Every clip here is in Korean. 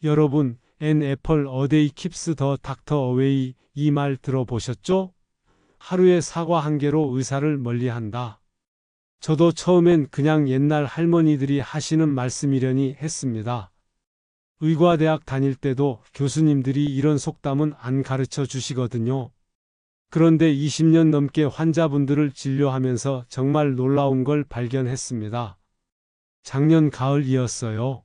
여러분, An apple a day keeps the doctor away 이 말 들어보셨죠? 하루에 사과 한 개로 의사를 멀리한다. 저도 처음엔 그냥 옛날 할머니들이 하시는 말씀이려니 했습니다. 의과대학 다닐 때도 교수님들이 이런 속담은 안 가르쳐 주시거든요. 그런데 20년 넘게 환자분들을 진료하면서 정말 놀라운 걸 발견했습니다. 작년 가을이었어요.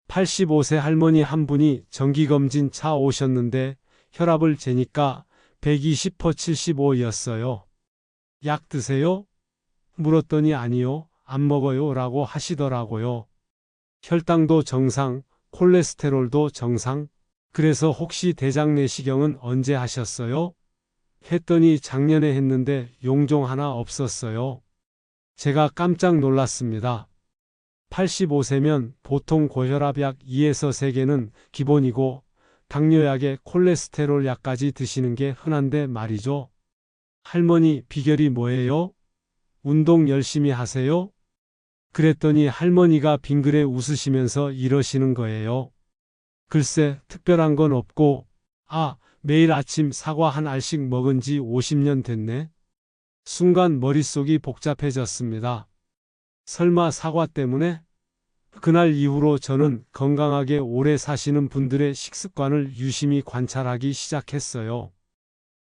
85세 할머니 한 분이 정기검진 차 오셨는데 혈압을 재니까 120/75였어요. 약 드세요? 물었더니 아니요, 안 먹어요 라고 하시더라고요. 혈당도 정상, 콜레스테롤도 정상. 그래서 혹시 대장 내시경은 언제 하셨어요? 했더니 작년에 했는데 용종 하나 없었어요. 제가 깜짝 놀랐습니다. 85세면 보통 고혈압약 2에서 3개는 기본이고 당뇨약에 콜레스테롤 약까지 드시는 게 흔한데 말이죠. 할머니, 비결이 뭐예요? 운동 열심히 하세요? 그랬더니 할머니가 빙그레 웃으시면서 이러시는 거예요. 글쎄, 특별한 건 없고, 매일 아침 사과 한 알씩 먹은 지 50년 됐네. 순간 머릿속이 복잡해졌습니다. 설마 사과 때문에? 그날 이후로 저는 건강하게 오래 사시는 분들의 식습관을 유심히 관찰하기 시작했어요.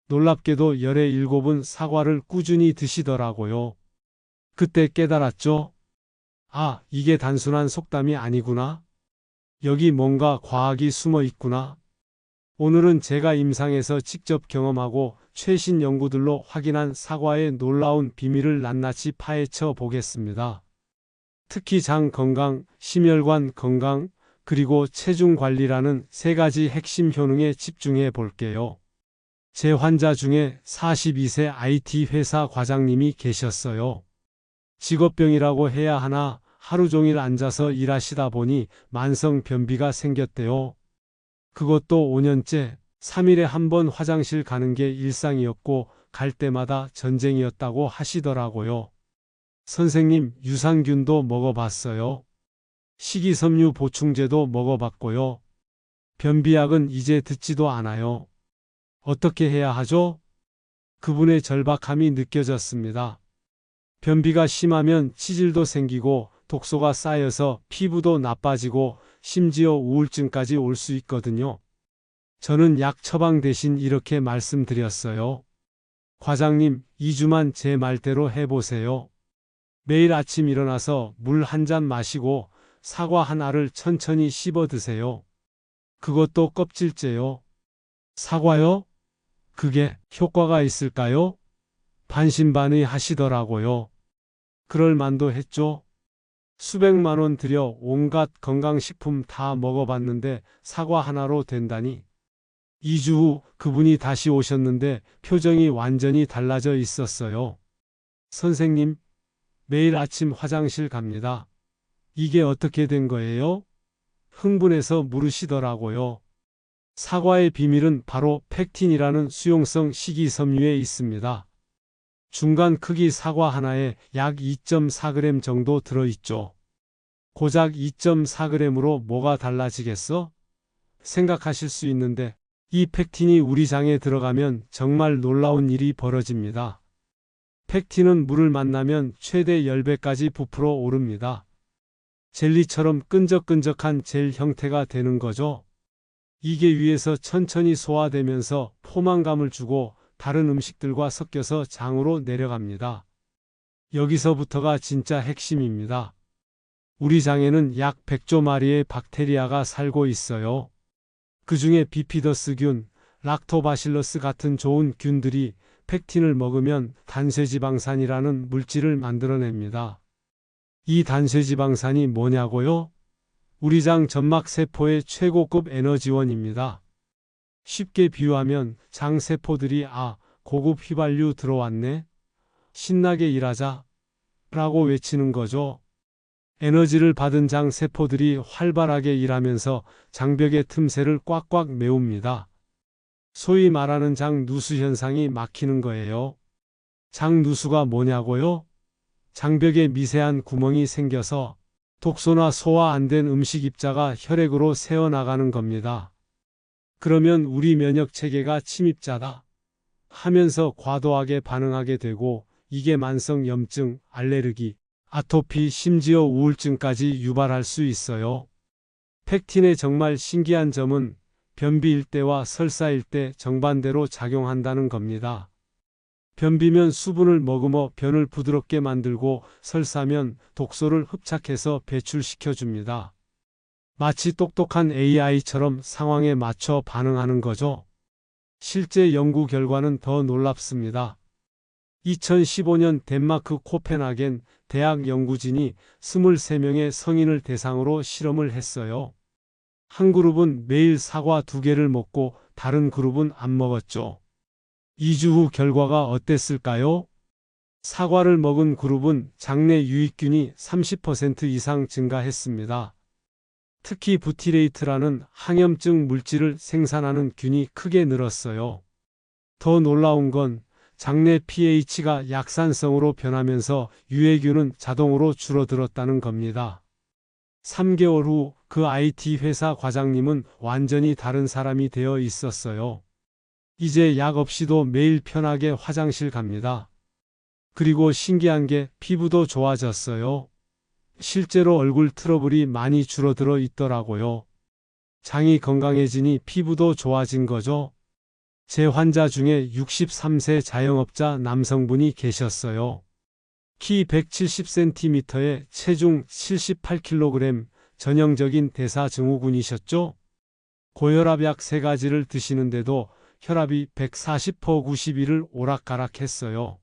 놀랍게도 열의 7은 사과를 꾸준히 드시더라고요. 그때 깨달았죠. 이게 단순한 속담이 아니구나. 여기 뭔가 과학이 숨어 있구나. 오늘은 제가 임상에서 직접 경험하고 최신 연구들로 확인한 사과의 놀라운 비밀을 낱낱이 파헤쳐 보겠습니다. 특히 장 건강, 심혈관 건강, 그리고 체중 관리라는 3가지 핵심 효능에 집중해 볼게요. 제 환자 중에 42세 IT 회사 과장님이 계셨어요. 직업병이라고 해야 하나 하루 종일 앉아서 일하시다 보니 만성 변비가 생겼대요. 그것도 5년째 3일에 한 번 화장실 가는 게 일상이었고 갈 때마다 전쟁이었다고 하시더라고요. 선생님, 유산균도 먹어봤어요. 식이섬유 보충제도 먹어봤고요. 변비약은 이제 듣지도 않아요. 어떻게 해야 하죠? 그분의 절박함이 느껴졌습니다. 변비가 심하면 치질도 생기고 독소가 쌓여서 피부도 나빠지고 심지어 우울증까지 올 수 있거든요. 저는 약 처방 대신 이렇게 말씀드렸어요. 과장님, 2주만 제 말대로 해보세요. 매일 아침 일어나서 물 한 잔 마시고 사과 하나를 천천히 씹어 드세요. 그것도 껍질째요. 사과요? 그게 효과가 있을까요? 반신반의 하시더라고요. 그럴 만도 했죠. 수백만 원 들여 온갖 건강식품 다 먹어봤는데 사과 하나로 된다니. 2주 후 그분이 다시 오셨는데 표정이 완전히 달라져 있었어요. 선생님, 매일 아침 화장실 갑니다. 이게 어떻게 된 거예요? 흥분해서 물으시더라고요. 사과의 비밀은 바로 펙틴이라는 수용성 식이섬유에 있습니다. 중간 크기 사과 하나에 약 2.4g 정도 들어있죠. 고작 2.4g으로 뭐가 달라지겠어? 생각하실 수 있는데 이 펙틴이 우리 장에 들어가면 정말 놀라운 일이 벌어집니다. 펙틴은 물을 만나면 최대 10배까지 부풀어 오릅니다. 젤리처럼 끈적끈적한 젤 형태가 되는 거죠. 이게 위에서 천천히 소화되면서 포만감을 주고 다른 음식들과 섞여서 장으로 내려갑니다. 여기서부터가 진짜 핵심입니다. 우리 장에는 약 100조 마리의 박테리아가 살고 있어요. 그 중에 비피더스균, 락토바실러스 같은 좋은 균들이 펙틴을 먹으면 단쇄지방산이라는 물질을 만들어냅니다. 이 단쇄지방산이 뭐냐고요? 우리 장 점막세포의 최고급 에너지원입니다. 쉽게 비유하면 장세포들이 고급 휘발유 들어왔네? 신나게 일하자 라고 외치는 거죠. 에너지를 받은 장세포들이 활발하게 일하면서 장벽의 틈새를 꽉꽉 메웁니다. 소위 말하는 장누수 현상이 막히는 거예요. 장누수가 뭐냐고요? 장벽에 미세한 구멍이 생겨서 독소나 소화 안 된 음식 입자가 혈액으로 새어나가는 겁니다. 그러면 우리 면역 체계가 침입자다 하면서 과도하게 반응하게 되고 이게 만성 염증, 알레르기, 아토피, 심지어 우울증까지 유발할 수 있어요. 펙틴의 정말 신기한 점은 변비일 때와 설사일 때 정반대로 작용한다는 겁니다. 변비면 수분을 머금어 변을 부드럽게 만들고 설사면 독소를 흡착해서 배출시켜줍니다. 마치 똑똑한 AI처럼 상황에 맞춰 반응하는 거죠. 실제 연구 결과는 더 놀랍습니다. 2015년 덴마크 코펜하겐 대학 연구진이 23명의 성인을 대상으로 실험을 했어요. 한 그룹은 매일 사과 2개를 먹고 다른 그룹은 안 먹었죠. 2주 후 결과가 어땠을까요? 사과를 먹은 그룹은 장내 유익균이 30% 이상 증가했습니다. 특히 부티레이트라는 항염증 물질을 생산하는 균이 크게 늘었어요. 더 놀라운 건 장내 pH가 약산성으로 변하면서 유해균은 자동으로 줄어들었다는 겁니다. 3개월 후 그 IT 회사 과장님은 완전히 다른 사람이 되어 있었어요. 이제 약 없이도 매일 편하게 화장실 갑니다. 그리고 신기한 게 피부도 좋아졌어요. 실제로 얼굴 트러블이 많이 줄어들어 있더라고요. 장이 건강해지니 피부도 좋아진 거죠. 제 환자 중에 63세 자영업자 남성분이 계셨어요. 키 170cm에 체중 78kg, 전형적인 대사증후군이셨죠? 고혈압약 3가지를 드시는데도 혈압이 140/91을 오락가락했어요.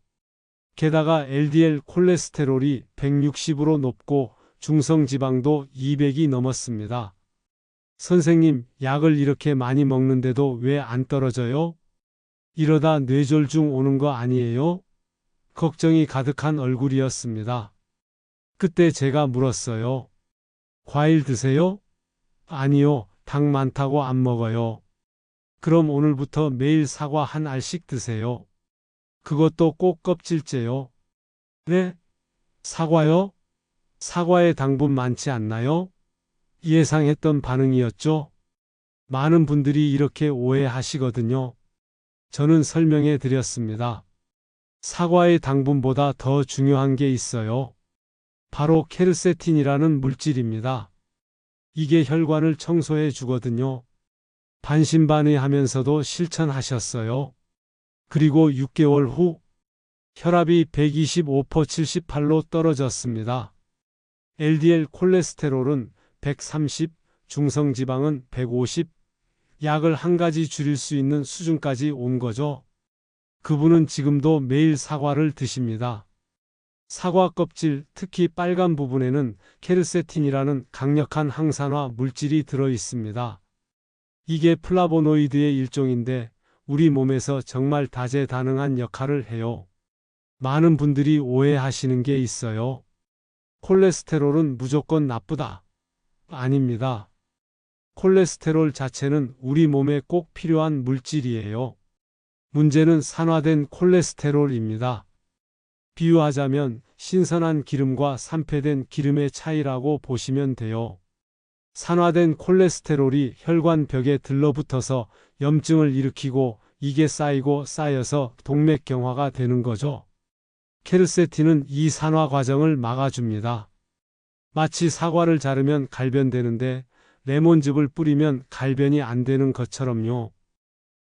게다가 LDL 콜레스테롤이 160으로 높고 중성지방도 200이 넘었습니다. 선생님, 약을 이렇게 많이 먹는데도 왜 안 떨어져요? 이러다 뇌졸중 오는 거 아니에요? 걱정이 가득한 얼굴이었습니다. 그때 제가 물었어요. 과일 드세요? 아니요, 당 많다고 안 먹어요. 그럼 오늘부터 매일 사과 한 알씩 드세요. 그것도 꼭 껍질째요. 네? 사과요? 사과에 당분 많지 않나요? 예상했던 반응이었죠? 많은 분들이 이렇게 오해하시거든요. 저는 설명해 드렸습니다. 사과의 당분보다 더 중요한 게 있어요. 바로 케르세틴이라는 물질입니다. 이게 혈관을 청소해 주거든요. 반신반의하면서도 실천하셨어요. 그리고 6개월 후 혈압이 125/78로 떨어졌습니다. LDL 콜레스테롤은 130, 중성지방은 150, 약을 한 가지 줄일 수 있는 수준까지 온 거죠. 그분은 지금도 매일 사과를 드십니다. 사과 껍질, 특히 빨간 부분에는 케르세틴이라는 강력한 항산화 물질이 들어 있습니다. 이게 플라보노이드의 일종인데 우리 몸에서 정말 다재다능한 역할을 해요. 많은 분들이 오해하시는 게 있어요. 콜레스테롤은 무조건 나쁘다. 아닙니다. 콜레스테롤 자체는 우리 몸에 꼭 필요한 물질이에요. 문제는 산화된 콜레스테롤입니다. 비유하자면 신선한 기름과 산패된 기름의 차이라고 보시면 돼요. 산화된 콜레스테롤이 혈관 벽에 들러붙어서 염증을 일으키고 이게 쌓이고 쌓여서 동맥경화가 되는 거죠. 케르세틴은 이 산화 과정을 막아줍니다. 마치 사과를 자르면 갈변되는데 레몬즙을 뿌리면 갈변이 안 되는 것처럼요.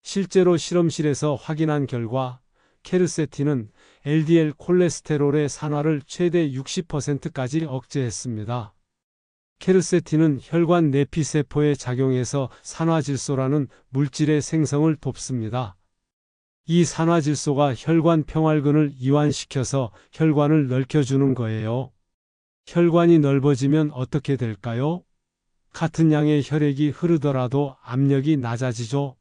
실제로 실험실에서 확인한 결과 케르세틴은 LDL 콜레스테롤의 산화를 최대 60%까지 억제했습니다. 케르세틴은 혈관 내피세포에 작용해서 산화질소라는 물질의 생성을 돕습니다. 이 산화질소가 혈관 평활근을 이완시켜서 혈관을 넓혀주는 거예요. 혈관이 넓어지면 어떻게 될까요? 같은 양의 혈액이 흐르더라도 압력이 낮아지죠.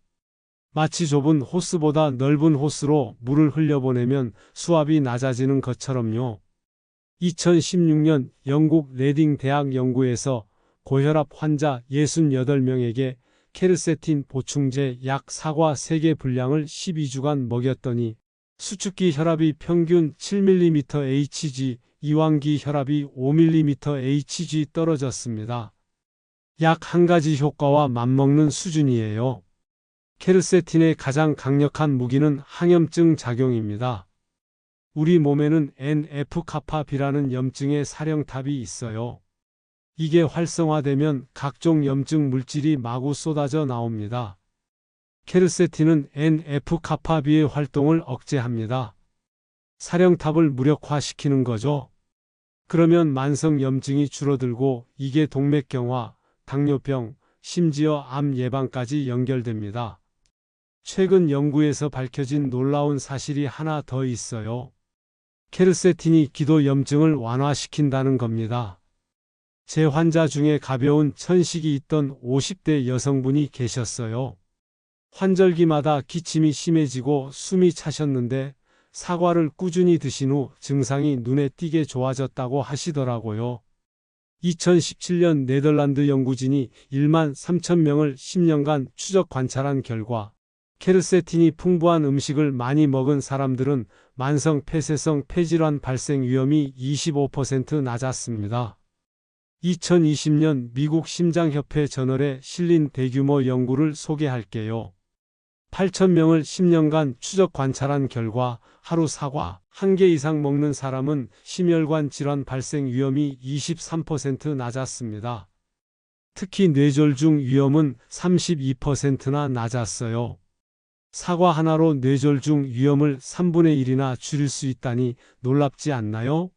마치 좁은 호스보다 넓은 호스로 물을 흘려보내면 수압이 낮아지는 것처럼요. 2016년 영국 레딩 대학 연구에서 고혈압 환자 68명에게 케르세틴 보충제 약 사과 3개 분량을 12주간 먹였더니 수축기 혈압이 평균 7mmHg 이완기 혈압이 5mm Hg 떨어졌습니다. 약 한 가지 효과와 맞먹는 수준이에요. 케르세틴의 가장 강력한 무기는 항염증 작용입니다. 우리 몸에는 NF-kappaB라는 염증의 사령탑이 있어요. 이게 활성화되면 각종 염증 물질이 마구 쏟아져 나옵니다. 케르세틴은 NF-kappaB의 활동을 억제합니다. 사령탑을 무력화시키는 거죠. 그러면 만성 염증이 줄어들고 이게 동맥경화, 당뇨병, 심지어 암 예방까지 연결됩니다. 최근 연구에서 밝혀진 놀라운 사실이 하나 더 있어요. 케르세틴이 기도 염증을 완화시킨다는 겁니다. 제 환자 중에 가벼운 천식이 있던 50대 여성분이 계셨어요. 환절기마다 기침이 심해지고 숨이 차셨는데 사과를 꾸준히 드신 후 증상이 눈에 띄게 좋아졌다고 하시더라고요. 2017년 네덜란드 연구진이 1만 3천 명을 10년간 추적 관찰한 결과 케르세틴이 풍부한 음식을 많이 먹은 사람들은 만성 폐쇄성 폐질환 발생 위험이 25% 낮았습니다. 2020년 미국 심장협회 저널에 실린 대규모 연구를 소개할게요. 8,000명을 10년간 추적 관찰한 결과 하루 사과 1개 이상 먹는 사람은 심혈관 질환 발생 위험이 23% 낮았습니다. 특히 뇌졸중 위험은 32%나 낮았어요. 사과 하나로 뇌졸중 위험을 3분의 1이나 줄일 수 있다니 놀랍지 않나요?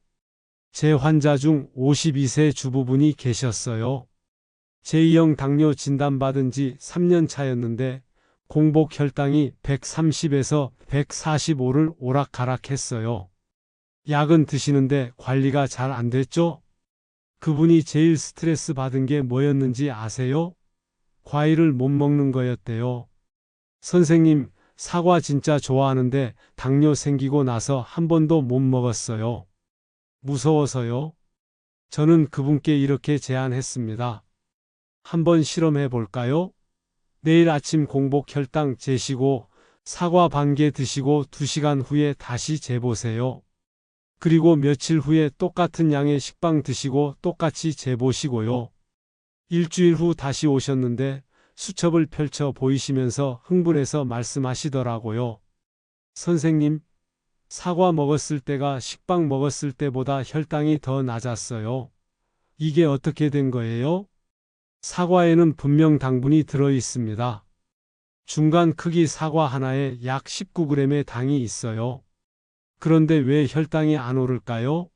제 환자 중 52세 주부분이 계셨어요. 제2형 당뇨 진단받은 지 3년 차였는데 공복 혈당이 130에서 145를 오락가락했어요. 약은 드시는데 관리가 잘 안 됐죠? 그분이 제일 스트레스 받은 게 뭐였는지 아세요? 과일을 못 먹는 거였대요. 선생님, 사과 진짜 좋아하는데 당뇨 생기고 나서 한 번도 못 먹었어요. 무서워서요? 저는 그분께 이렇게 제안했습니다. 한번 실험해 볼까요? 내일 아침 공복 혈당 재시고 사과 반 개 드시고 2시간 후에 다시 재보세요. 그리고 며칠 후에 똑같은 양의 식빵 드시고 똑같이 재보시고요. 일주일 후 다시 오셨는데 수첩을 펼쳐 보이시면서 흥분해서 말씀하시더라고요. 선생님, 사과 먹었을 때가 식빵 먹었을 때보다 혈당이 더 낮았어요. 이게 어떻게 된 거예요? 사과에는 분명 당분이 들어 있습니다. 중간 크기 사과 하나에 약 19g의 당이 있어요. 그런데 왜 혈당이 안 오를까요?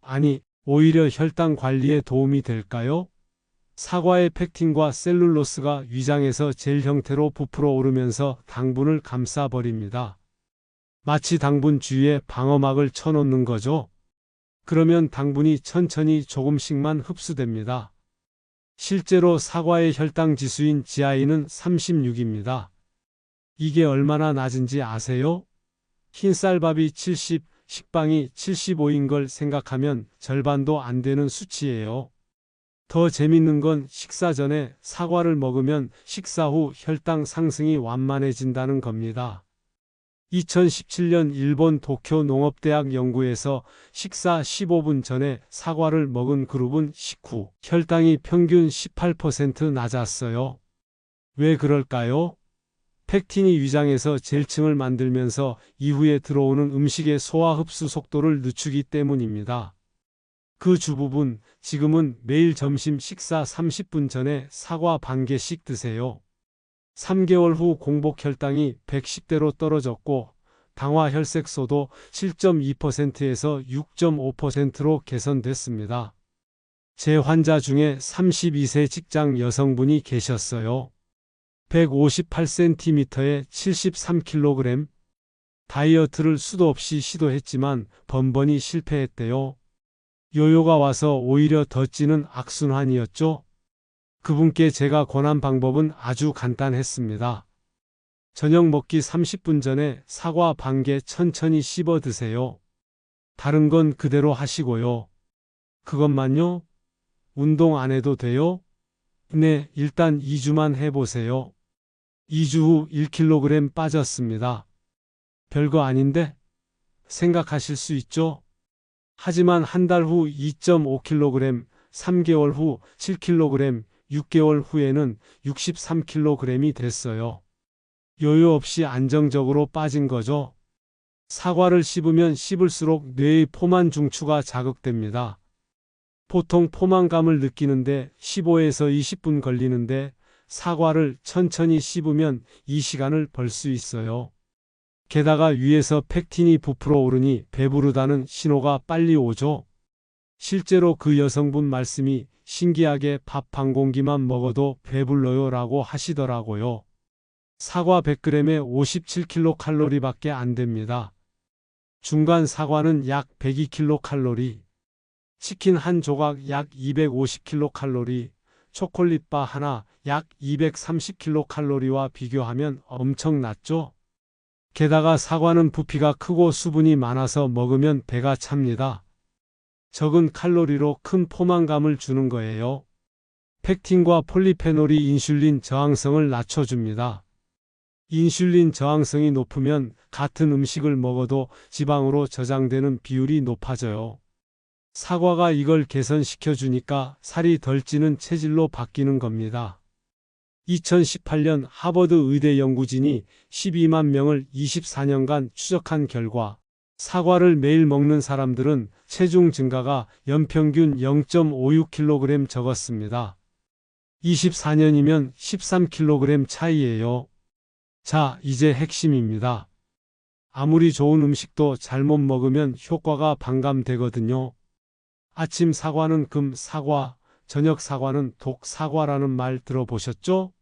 아니, 오히려 혈당 관리에 도움이 될까요? 사과의 펙틴과 셀룰로스가 위장에서 젤 형태로 부풀어 오르면서 당분을 감싸버립니다. 마치 당분 주위에 방어막을 쳐놓는 거죠. 그러면 당분이 천천히 조금씩만 흡수됩니다. 실제로 사과의 혈당 지수인 GI는 36입니다. 이게 얼마나 낮은지 아세요? 흰쌀밥이 70, 식빵이 75인 걸 생각하면 절반도 안 되는 수치예요. 더 재밌는 건 식사 전에 사과를 먹으면 식사 후 혈당 상승이 완만해진다는 겁니다. 2017년 일본 도쿄 농업대학 연구에서 식사 15분 전에 사과를 먹은 그룹은 식후 혈당이 평균 18% 낮았어요. 왜 그럴까요? 펙틴이 위장에서 젤층을 만들면서 이후에 들어오는 음식의 소화 흡수 속도를 늦추기 때문입니다. 그 주부분, 지금은 매일 점심 식사 30분 전에 사과 반 개씩 드세요. 3개월 후 공복 혈당이 110대로 떨어졌고 당화 혈색소도 7.2%에서 6.5%로 개선됐습니다. 제 환자 중에 32세 직장 여성분이 계셨어요. 158cm에 73kg. 다이어트를 수도 없이 시도했지만 번번이 실패했대요. 요요가 와서 오히려 더 찌는 악순환이었죠. 그분께 제가 권한 방법은 아주 간단했습니다. 저녁 먹기 30분 전에 사과 반 개 천천히 씹어 드세요. 다른 건 그대로 하시고요. 그것만요? 운동 안 해도 돼요? 네, 일단 2주만 해보세요. 2주 후 1kg 빠졌습니다. 별거 아닌데? 생각하실 수 있죠? 하지만 한 달 후 2.5kg, 3개월 후 7kg, 6개월 후에는 63kg이 됐어요. 여유 없이 안정적으로 빠진 거죠. 사과를 씹으면 씹을수록 뇌의 포만 중추가 자극됩니다. 보통 포만감을 느끼는데 15에서 20분 걸리는데 사과를 천천히 씹으면 이 시간을 벌 수 있어요. 게다가 위에서 펙틴이 부풀어 오르니 배부르다는 신호가 빨리 오죠. 실제로 그 여성분 말씀이 신기하게 밥 한 공기만 먹어도 배불러요 라고 하시더라고요. 사과 100g에 57kcal 밖에 안 됩니다. 중간 사과는 약 102kcal, 치킨 한 조각 약 250kcal, 초콜릿바 하나 약 230kcal와 비교하면 엄청 낮죠? 게다가 사과는 부피가 크고 수분이 많아서 먹으면 배가 찹니다. 적은 칼로리로 큰 포만감을 주는 거예요. 펙틴과 폴리페놀이 인슐린 저항성을 낮춰줍니다. 인슐린 저항성이 높으면 같은 음식을 먹어도 지방으로 저장되는 비율이 높아져요. 사과가 이걸 개선시켜주니까 살이 덜 찌는 체질로 바뀌는 겁니다. 2018년 하버드 의대 연구진이 12만 명을 24년간 추적한 결과 사과를 매일 먹는 사람들은 체중 증가가 연평균 0.56kg 적었습니다. 24년이면 13kg 차이예요. 자, 이제 핵심입니다. 아무리 좋은 음식도 잘못 먹으면 효과가 반감되거든요. 아침 사과는 금 사과, 저녁 사과는 독 사과라는 말 들어보셨죠?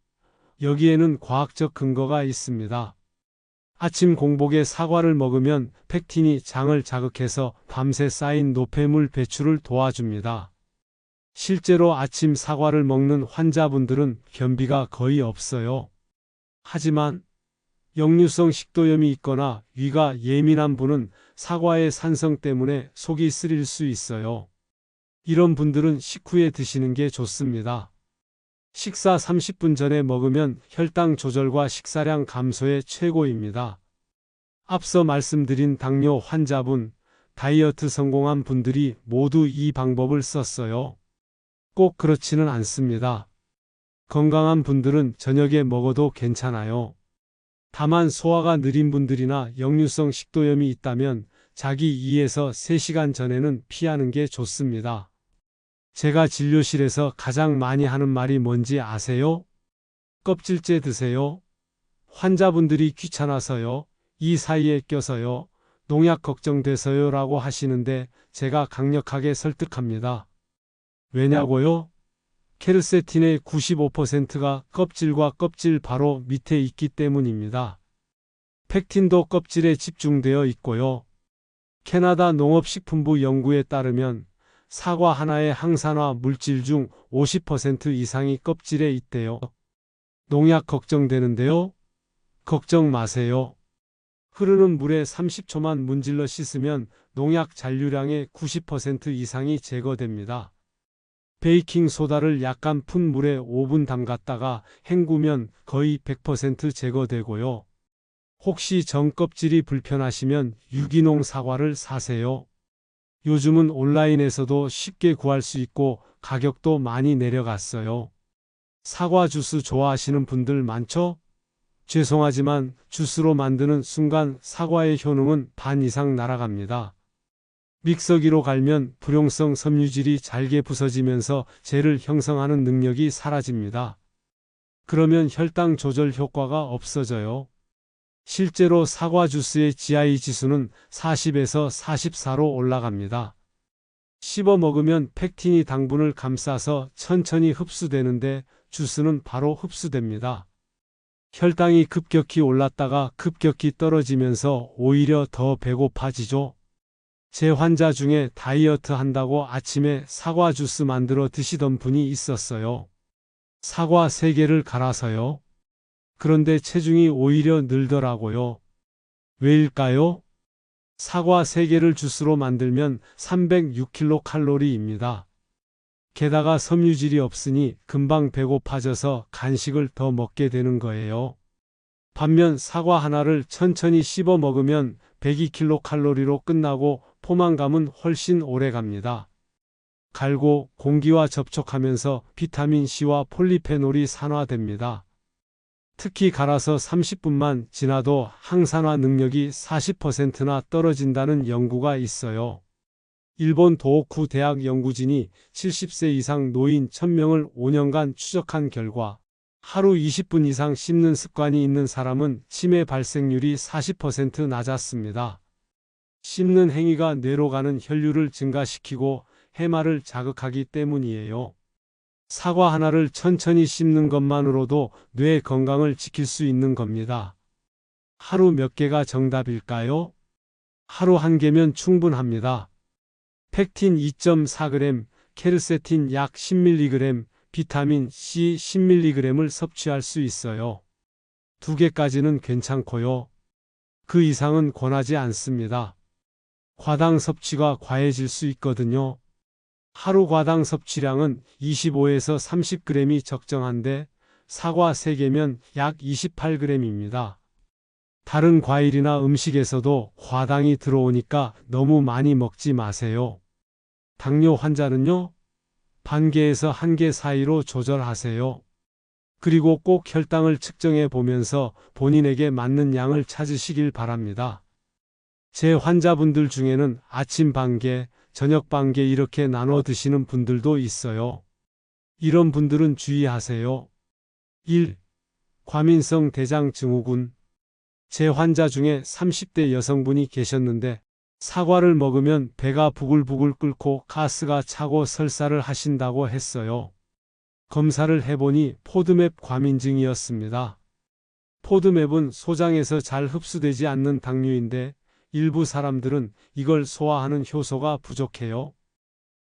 여기에는 과학적 근거가 있습니다. 아침 공복에 사과를 먹으면 펙틴이 장을 자극해서 밤새 쌓인 노폐물 배출을 도와줍니다. 실제로 아침 사과를 먹는 환자분들은 변비가 거의 없어요. 하지만 역류성 식도염이 있거나 위가 예민한 분은 사과의 산성 때문에 속이 쓰릴 수 있어요. 이런 분들은 식후에 드시는 게 좋습니다. 식사 30분 전에 먹으면 혈당 조절과 식사량 감소에 최고입니다. 앞서 말씀드린 당뇨 환자분, 다이어트 성공한 분들이 모두 이 방법을 썼어요. 꼭 그렇지는 않습니다. 건강한 분들은 저녁에 먹어도 괜찮아요. 다만 소화가 느린 분들이나 역류성 식도염이 있다면 자기 2에서 3시간 전에는 피하는 게 좋습니다. 제가 진료실에서 가장 많이 하는 말이 뭔지 아세요? 껍질째 드세요. 환자분들이 귀찮아서요. 이 사이에 껴서요. 농약 걱정돼서요 라고 하시는데 제가 강력하게 설득합니다. 왜냐고요? 케르세틴의 95%가 껍질과 껍질 바로 밑에 있기 때문입니다. 펙틴도 껍질에 집중되어 있고요. 캐나다 농업식품부 연구에 따르면 사과 하나의 항산화 물질 중 50% 이상이 껍질에 있대요. 농약 걱정되는데요? 걱정 마세요. 흐르는 물에 30초만 문질러 씻으면 농약 잔류량의 90% 이상이 제거됩니다. 베이킹 소다를 약간 푼 물에 5분 담갔다가 헹구면 거의 100% 제거되고요. 혹시 전껍질이 불편하시면 유기농 사과를 사세요. 요즘은 온라인에서도 쉽게 구할 수 있고 가격도 많이 내려갔어요. 사과 주스 좋아하시는 분들 많죠? 죄송하지만 주스로 만드는 순간 사과의 효능은 반 이상 날아갑니다. 믹서기로 갈면 불용성 섬유질이 잘게 부서지면서 젤을 형성하는 능력이 사라집니다. 그러면 혈당 조절 효과가 없어져요. 실제로 사과 주스의 GI 지수는 40에서 44로 올라갑니다. 씹어 먹으면 펙틴이 당분을 감싸서 천천히 흡수되는데 주스는 바로 흡수됩니다. 혈당이 급격히 올랐다가 급격히 떨어지면서 오히려 더 배고파지죠. 제 환자 중에 다이어트 한다고 아침에 사과 주스 만들어 드시던 분이 있었어요. 사과 3개를 갈아서요. 그런데 체중이 오히려 늘더라고요. 왜일까요? 사과 3개를 주스로 만들면 306kcal입니다. 게다가 섬유질이 없으니 금방 배고파져서 간식을 더 먹게 되는 거예요. 반면 사과 하나를 천천히 씹어 먹으면 102kcal로 끝나고 포만감은 훨씬 오래 갑니다. 갈고 공기와 접촉하면서 비타민 C와 폴리페놀이 산화됩니다. 특히 갈아서 30분만 지나도 항산화 능력이 40%나 떨어진다는 연구가 있어요. 일본 도호쿠 대학 연구진이 70세 이상 노인 1000명을 5년간 추적한 결과 하루 20분 이상 씹는 습관이 있는 사람은 치매 발생률이 40% 낮았습니다. 씹는 행위가 뇌로 가는 혈류를 증가시키고 해마를 자극하기 때문이에요. 사과 하나를 천천히 씹는 것만으로도 뇌 건강을 지킬 수 있는 겁니다. 하루 몇 개가 정답일까요? 하루 한 개면 충분합니다. 펙틴 2.4g, 케르세틴 약 10mg, 비타민 C 10mg을 섭취할 수 있어요. 2개까지는 괜찮고요. 그 이상은 권하지 않습니다. 과당 섭취가 과해질 수 있거든요. 하루 과당 섭취량은 25에서 30g이 적정한데 사과 3개면 약 28g입니다. 다른 과일이나 음식에서도 과당이 들어오니까 너무 많이 먹지 마세요. 당뇨 환자는요, 반 개에서 1개 사이로 조절하세요. 그리고 꼭 혈당을 측정해 보면서 본인에게 맞는 양을 찾으시길 바랍니다. 제 환자분들 중에는 아침 반 개, 저녁 반 개 이렇게 나눠 드시는 분들도 있어요. 이런 분들은 주의하세요. 1. 과민성 대장 증후군. 제 환자 중에 30대 여성분이 계셨는데 사과를 먹으면 배가 부글부글 끓고 가스가 차고 설사를 하신다고 했어요. 검사를 해보니 포드맵 과민증이었습니다. 포드맵은 소장에서 잘 흡수되지 않는 당류인데 일부 사람들은 이걸 소화하는 효소가 부족해요.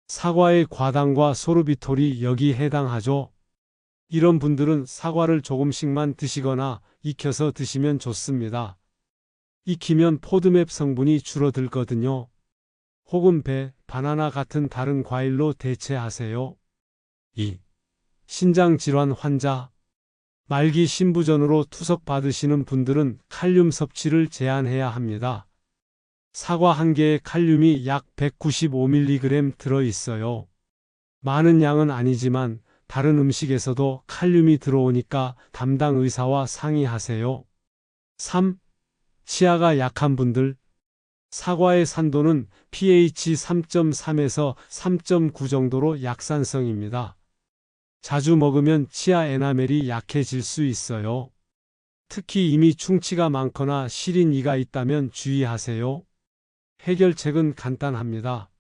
사과의 과당과 소르비톨이 여기 해당하죠. 이런 분들은 사과를 조금씩만 드시거나 익혀서 드시면 좋습니다. 익히면 포드맵 성분이 줄어들거든요. 혹은 배, 바나나 같은 다른 과일로 대체하세요. 2. 신장질환 환자. 말기 신부전으로 투석받으시는 분들은 칼륨 섭취를 제한해야 합니다. 사과 한 개에 칼륨이 약 195mg 들어있어요. 많은 양은 아니지만 다른 음식에서도 칼륨이 들어오니까 담당 의사와 상의하세요. 3. 치아가 약한 분들. 사과의 산도는 pH 3.3에서 3.9 정도로 약산성입니다. 자주 먹으면 치아 에나멜이 약해질 수 있어요. 특히 이미 충치가 많거나 시린 이가 있다면 주의하세요. 해결책은 간단합니다.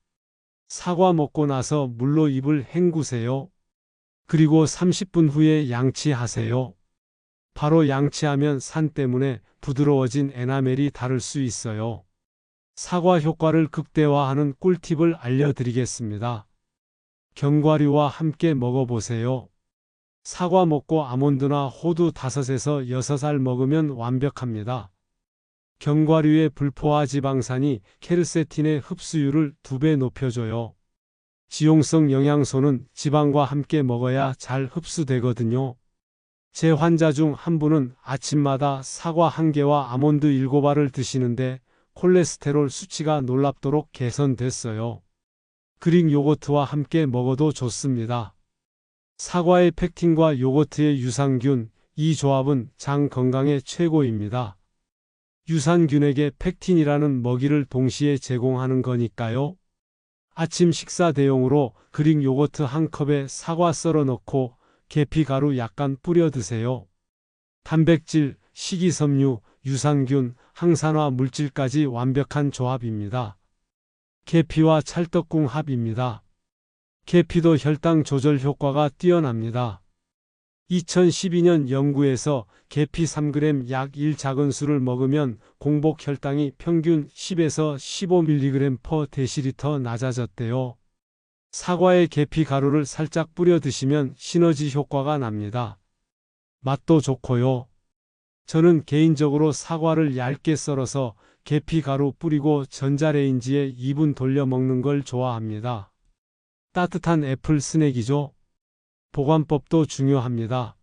사과 먹고 나서 물로 입을 헹구세요. 그리고 30분 후에 양치하세요. 바로 양치하면 산 때문에 부드러워진 에나멜이 닳을 수 있어요. 사과 효과를 극대화하는 꿀팁을 알려드리겠습니다. 견과류와 함께 먹어보세요. 사과 먹고 아몬드나 호두 5에서 6알 먹으면 완벽합니다. 견과류의 불포화 지방산이 케르세틴의 흡수율을 2배 높여줘요. 지용성 영양소는 지방과 함께 먹어야 잘 흡수되거든요. 제 환자 중 한 분은 아침마다 사과 1개와 아몬드 7알을 드시는데 콜레스테롤 수치가 놀랍도록 개선됐어요. 그릭 요거트와 함께 먹어도 좋습니다. 사과의 펙틴과 요거트의 유산균, 이 조합은 장 건강에 최고입니다. 유산균에게 펙틴이라는 먹이를 동시에 제공하는 거니까요. 아침 식사 대용으로 그릭 요거트 1컵에 사과 썰어 넣고 계피 가루 약간 뿌려 드세요. 단백질, 식이섬유, 유산균, 항산화 물질까지 완벽한 조합입니다. 계피와 찰떡궁 합입니다. 계피도 혈당 조절 효과가 뛰어납니다. 2012년 연구에서 계피 3g 약 1작은술을 먹으면 공복 혈당이 평균 10에서 15mg/dL 낮아졌대요. 사과에 계피 가루를 살짝 뿌려 드시면 시너지 효과가 납니다. 맛도 좋고요. 저는 개인적으로 사과를 얇게 썰어서 계피 가루 뿌리고 전자레인지에 2분 돌려 먹는 걸 좋아합니다. 따뜻한 애플 스낵이죠. 보관법도 중요합니다.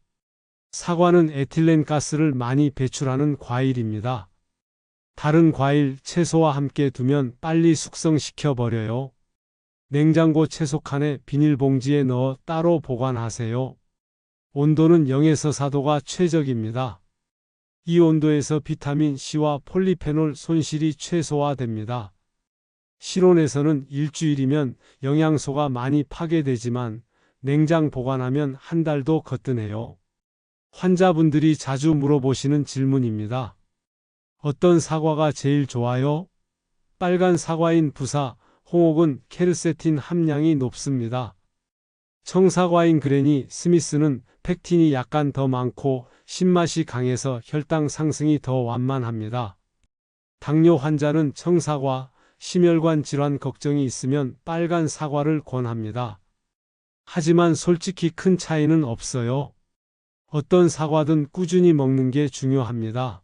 사과는 에틸렌 가스를 많이 배출하는 과일입니다. 다른 과일, 채소와 함께 두면 빨리 숙성시켜 버려요. 냉장고 채소칸에 비닐봉지에 넣어 따로 보관하세요. 온도는 0에서 4도가 최적입니다. 이 온도에서 비타민 C와 폴리페놀 손실이 최소화됩니다. 실온에서는 일주일이면 영양소가 많이 파괴되지만 냉장 보관하면 한 달도 거뜬해요. 환자분들이 자주 물어보시는 질문입니다. 어떤 사과가 제일 좋아요? 빨간 사과인 부사, 홍옥은 케르세틴 함량이 높습니다. 청사과인 그레니 스미스는 펙틴이 약간 더 많고 신맛이 강해서 혈당 상승이 더 완만합니다. 당뇨 환자는 청사과, 심혈관 질환 걱정이 있으면 빨간 사과를 권합니다. 하지만 솔직히 큰 차이는 없어요. 어떤 사과든 꾸준히 먹는 게 중요합니다.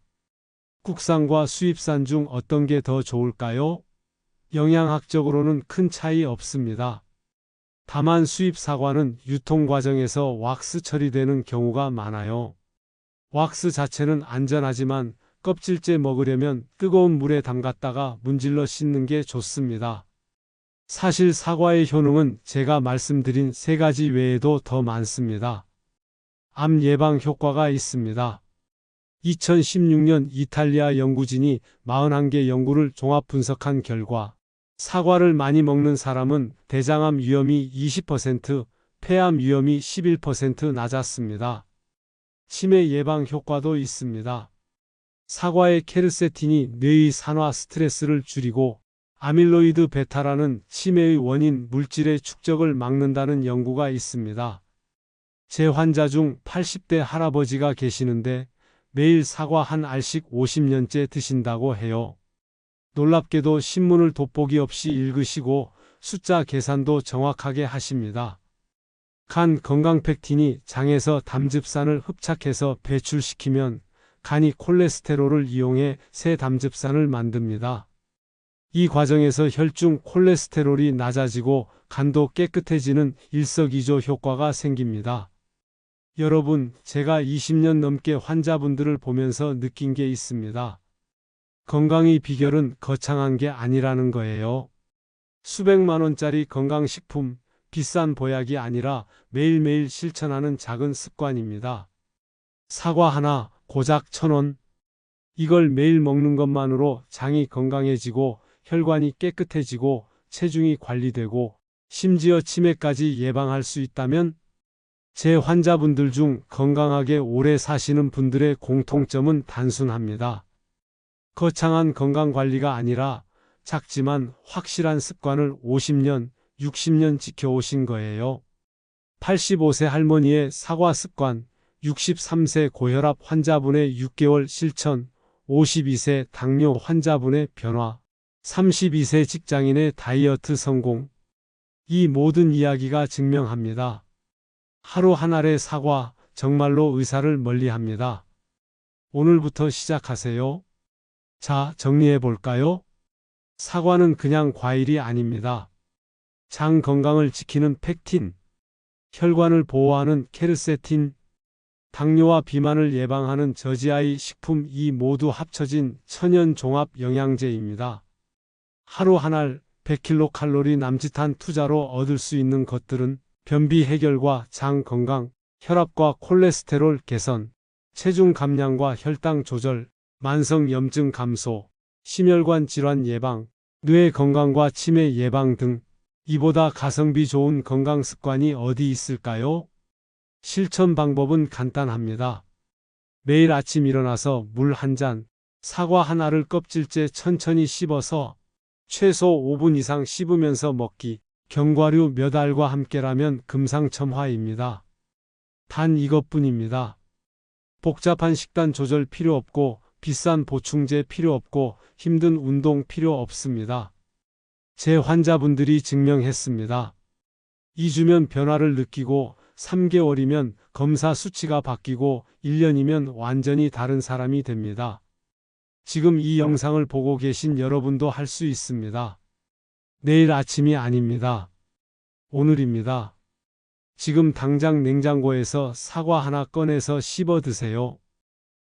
국산과 수입산 중 어떤 게 더 좋을까요? 영양학적으로는 큰 차이 없습니다. 다만 수입 사과는 유통 과정에서 왁스 처리되는 경우가 많아요. 왁스 자체는 안전하지만 껍질째 먹으려면 뜨거운 물에 담갔다가 문질러 씻는 게 좋습니다. 사실 사과의 효능은 제가 말씀드린 3가지 외에도 더 많습니다. 암 예방 효과가 있습니다. 2016년 이탈리아 연구진이 41개 연구를 종합 분석한 결과 사과를 많이 먹는 사람은 대장암 위험이 20%, 폐암 위험이 11% 낮았습니다. 치매 예방 효과도 있습니다. 사과의 케르세틴이 뇌의 산화 스트레스를 줄이고 아밀로이드 베타라는 치매의 원인 물질의 축적을 막는다는 연구가 있습니다. 제 환자 중 80대 할아버지가 계시는데 매일 사과 한 알씩 50년째 드신다고 해요. 놀랍게도 신문을 돋보기 없이 읽으시고 숫자 계산도 정확하게 하십니다. 간 건강펙틴이 장에서 담즙산을 흡착해서 배출시키면 간이 콜레스테롤을 이용해 새 담즙산을 만듭니다. 이 과정에서 혈중 콜레스테롤이 낮아지고 간도 깨끗해지는 일석이조 효과가 생깁니다. 여러분, 제가 20년 넘게 환자분들을 보면서 느낀 게 있습니다. 건강의 비결은 거창한 게 아니라는 거예요. 수백만 원짜리 건강식품, 비싼 보약이 아니라 매일매일 실천하는 작은 습관입니다. 사과 하나, 고작 1,000원. 이걸 매일 먹는 것만으로 장이 건강해지고 혈관이 깨끗해지고 체중이 관리되고 심지어 치매까지 예방할 수 있다면 제 환자분들 중 건강하게 오래 사시는 분들의 공통점은 단순합니다. 거창한 건강관리가 아니라 작지만 확실한 습관을 50년, 60년 지켜오신 거예요. 85세 할머니의 사과 습관, 63세 고혈압 환자분의 6개월 실천, 52세 당뇨 환자분의 변화, 32세 직장인의 다이어트 성공. 이 모든 이야기가 증명합니다. 하루 한 알의 사과, 정말로 의사를 멀리합니다. 오늘부터 시작하세요. 자, 정리해 볼까요? 사과는 그냥 과일이 아닙니다. 장 건강을 지키는 펙틴, 혈관을 보호하는 케르세틴, 당뇨와 비만을 예방하는 저지아이 식품 이 모두 합쳐진 천연 종합 영양제입니다. 하루 한 알 100kcal 남짓한 투자로 얻을 수 있는 것들은 변비 해결과 장 건강, 혈압과 콜레스테롤 개선, 체중 감량과 혈당 조절, 만성 염증 감소, 심혈관 질환 예방, 뇌 건강과 치매 예방 등 이보다 가성비 좋은 건강 습관이 어디 있을까요? 실천 방법은 간단합니다. 매일 아침 일어나서 물 한 잔, 사과 하나를 껍질째 천천히 씹어서 최소 5분 이상 씹으면서 먹기, 견과류 몇 알과 함께라면 금상첨화입니다. 단 이것뿐입니다. 복잡한 식단 조절 필요 없고 비싼 보충제 필요 없고 힘든 운동 필요 없습니다. 제 환자분들이 증명했습니다. 2주면 변화를 느끼고 3개월이면 검사 수치가 바뀌고 1년이면 완전히 다른 사람이 됩니다. 지금 이 영상을 보고 계신 여러분도 할 수 있습니다. 내일 아침이 아닙니다. 오늘입니다. 지금 당장 냉장고에서 사과 하나 꺼내서 씹어 드세요.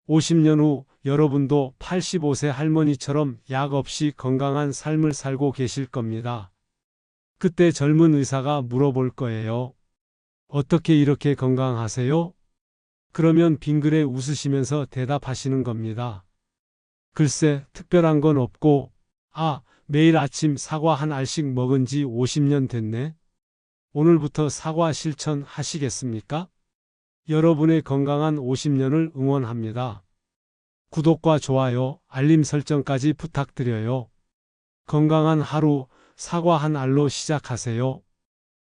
50년 후 여러분도 85세 할머니처럼 약 없이 건강한 삶을 살고 계실 겁니다. 그때 젊은 의사가 물어볼 거예요. 어떻게 이렇게 건강하세요? 그러면 빙그레 웃으시면서 대답하시는 겁니다. 글쎄, 특별한 건 없고, 매일 아침 사과 한 알씩 먹은 지 50년 됐네. 오늘부터 사과 실천하시겠습니까? 여러분의 건강한 50년을 응원합니다. 구독과 좋아요, 알림 설정까지 부탁드려요. 건강한 하루, 사과 한 알로 시작하세요.